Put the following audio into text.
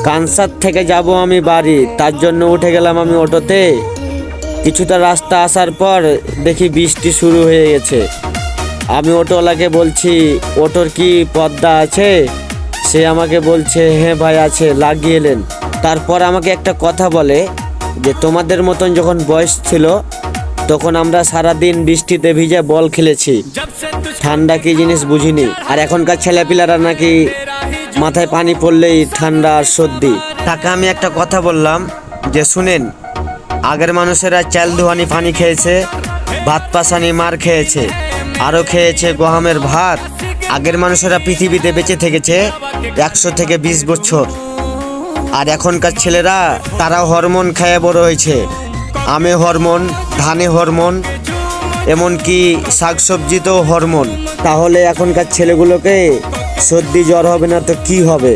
কানসার থেকে যাব আমি বাড়ি, তার জন্য উঠে গেলাম আমি অটোতে। কিছুটা রাস্তা আসার পর দেখি বৃষ্টি শুরু হয়ে গেছে। আমি অটোওয়ালাকে বলছি অটোর কি পর্দা আছে? সে আমাকে বলছে হ্যাঁ ভাই আছে, লাগিয়ে এলেন। তারপর আমাকে একটা কথা বলে যে তোমাদের মতন যখন বয়স ছিল তখন আমরা সারাদিন বৃষ্টিতে ভিজে বল খেলেছি, ঠান্ডা কি জিনিস বুঝিনি। আর এখনকার ছেলেপিলারা নাকি মাথায় পানি পড়লেই ঠান্ডা আর সর্দি। তাকে আমি একটা কথা বললাম যে শুনেন, আগের মানুষেরা চাল ধোয়ানি পানি খেয়েছে, ভাত পাসানি মার খেয়েছে, আরও খেয়েছে গহমের ভাত। আগের মানুষেরা পৃথিবীতে বেঁচে থেকেছে 100 থেকে 20 বছর। আর এখনকার ছেলেরা তারা হরমোন খেয়ে বড় হয়েছে, আমে হরমোন, ধানে হরমোন, এমনকি শাকসবজিতেও হরমোন। তাহলে এখনকার ছেলেগুলোকে সর্দি জ্বর হবে না তো কি হবে?